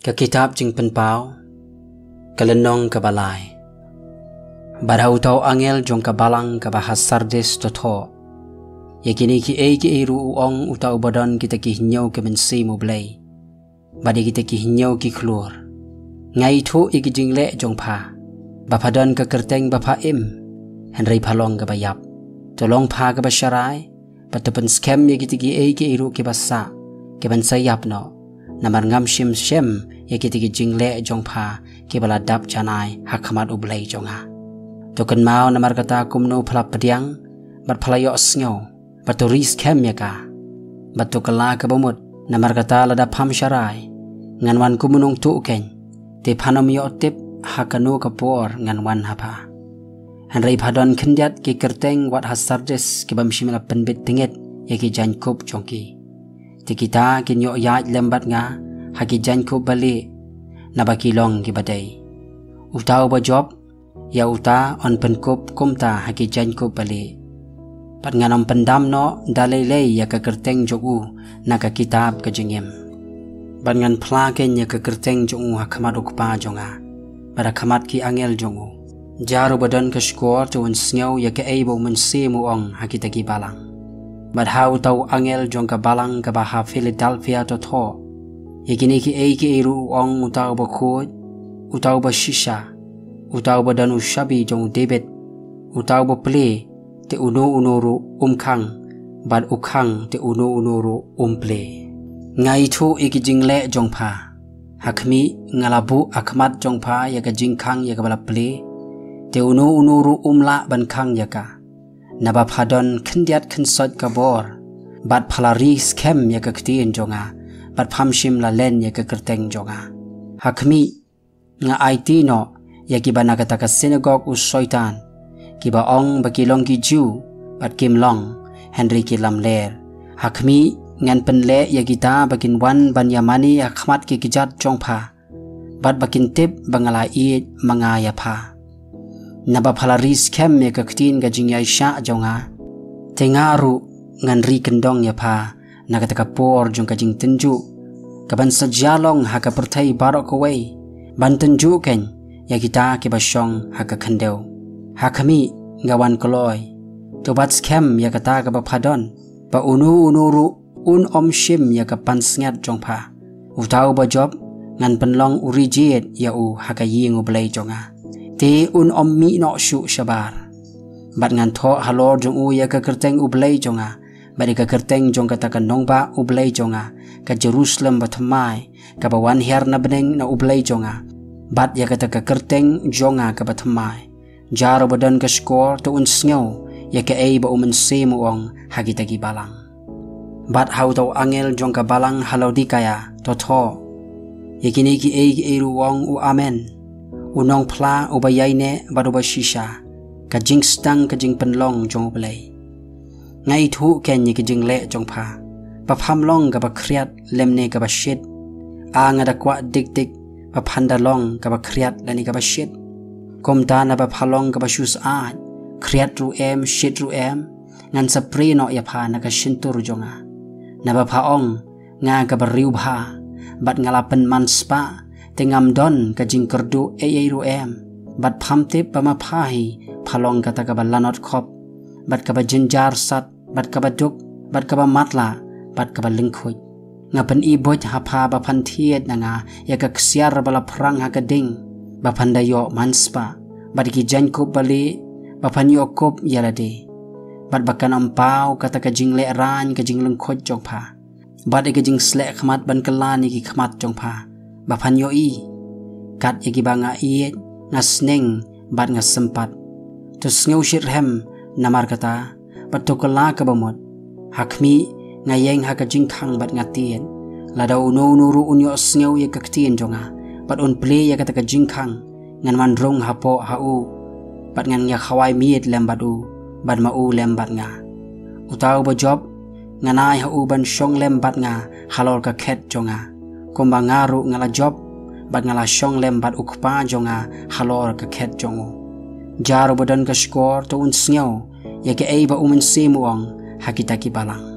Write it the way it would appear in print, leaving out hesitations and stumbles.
Ke kitab jing penpau kalenong kabalai barau tau angel jong kabalang kabahas Sardes totho yakini ki ru uong utau badan kita ki hinyau ke mensi mu blai badi kita ki hinyau ki klur ngai thu iki jingle jong pha bapadan ke kerteng bapa im henry palong ka bayap tolong pha ka basyarai patapan scam yakiti ki ru ki basa ke bensayap no namar ngam shim shem yakiti ki jingle jong pha ki baladap janai hakamat ublai jonga token mau namar kata kumno phala pediang bat phalayo sngo baturis kem yaka batu kala ka bomut namar kata lada pham sharai nganwan kumunung tu ken te phanom yo tip hakano kapor nganwan hapa hanrei phadon khindiat ki kerteng wat hasardes ki bamshimela penbit tinget yaki jankop jongki tikita kinyo yaj lembat nga haki jankop bali nabakilong ki badai utau ba job ya uta on penkop kumta haki jankop bali pat nganom pendam no dalai ya ka kerteng jogu na ka kitab ka jingem ban ngan plaken ya ka kerteng jongu hakamat ukpa jonga pada kamat ki angel jongu jaru badan ka skor tuan sngau ya ka ebo mense muong haki tagi balang bad hau tau angel jong ka balang ka baha Philadelphia to tho yakini ki ru ong utau ba khoj utau ba shisha utau ba danu shabi jong David utau ba ple te uno ru khang bad ukhang te uno ru ple ngai thu iki jingle jong pha hakmi ngalabu akmat jong pha ya ka jingkhang ya ka bala ple te uno ru la ban khang ya ka naba phadon khindiat khinsot ka bor bat phalari scam ya ka ktin jonga bat phamshim la len ya ka kerteng jonga hakmi nga IT no ya ki bana kata ka synagogue u soitan ki ba ong ba ki long ki ju bat kim long Henry ki lamler hakmi ngan penle ya kita bakin wan ban yamani akhmat ki kijat jongpha bat bakin tip bangala i manga ya pha naba phalari scam ya ka ktin ga jingyai sha jonga tengaru ngan ri kendong ya pha nakata ka por jong ka jing tenju kaban sajalong haka perthai barok kawai ban tenju ken ya kita ki basyong haka khandeu hakami ngawan koloi to bat scam ya kata ka ba phadon ba unu ru shim ya ka pansngat jongpha utau ba job ngan penlong urijiet ya u haka ying ublai jonga te mi no shu shabar bat ngan tho halor jong u ya ka kerteng ublai jonga bari ka kerteng jong kata ka nongba ublai jonga ka Jerusalem batmai ka bawan her na beneng na ublai jonga bat ya kata ka kerteng jonga ka batmai jaro badan ka skor to sngo ya ka ba mense muong hagitagi balang bat hau tau angel jong ka balang halodi kaya to tho yakini ki ruong u amen unong pla ubayai ne baruba shisha ka jing stang ka jing penlong jong blai ngai thu ken ki jing le jong pha pa phamlong ka ba khriat lemne ka ba shit anga da kwa dik pa phanda long ka ba khriat lani ka ba shit komta na ba phalong ka ba shus a khriat ru em shit ru em ngan sa pre no ya pha na ka shintur jonga na ba pha ong nga ka ba riu bha bat ngalapen man spa tengam don ka jing kerdu ru em bat phamte pa ma phahi phalong kata ka ba lanot khop bat ka ba jinjar sat bat ka ba duk bat ka ba matla bat ka ba lingkhoi ngapen i boj ha pha ba phan thiet nga ya ka ksiar bala phrang ha ka ding ba phanda yo manspa bat ki jankop bali ba phan yo kop yalade bat bakan ampau kata ka jingle ran ka jinglung khoj jong pha bat ka jing slek khmat ban kalani ki khmat jong pha ba phan yo i kat yaki banga i ngasneng bat ngasempat to sngew shirhem namar kata patokala ka bamot hakmi ngayeng haka jingkhang bat ngatien lada uno nuru unyo sngew ya kaktien jonga bat on play ya kata ka jingkhang ngan man rong hapo hau bat ngan ya khawai miet lembat u bat ma u lembat nga utau ba job nganai hau ban shong lembat nga halor ka khet jonga komba ngaru ngala job bat ngala shong lembat ukpa jonga halor ka khet jongu jaru badan ka skor to un sngew ya ke ba umen semuang hakitaki balang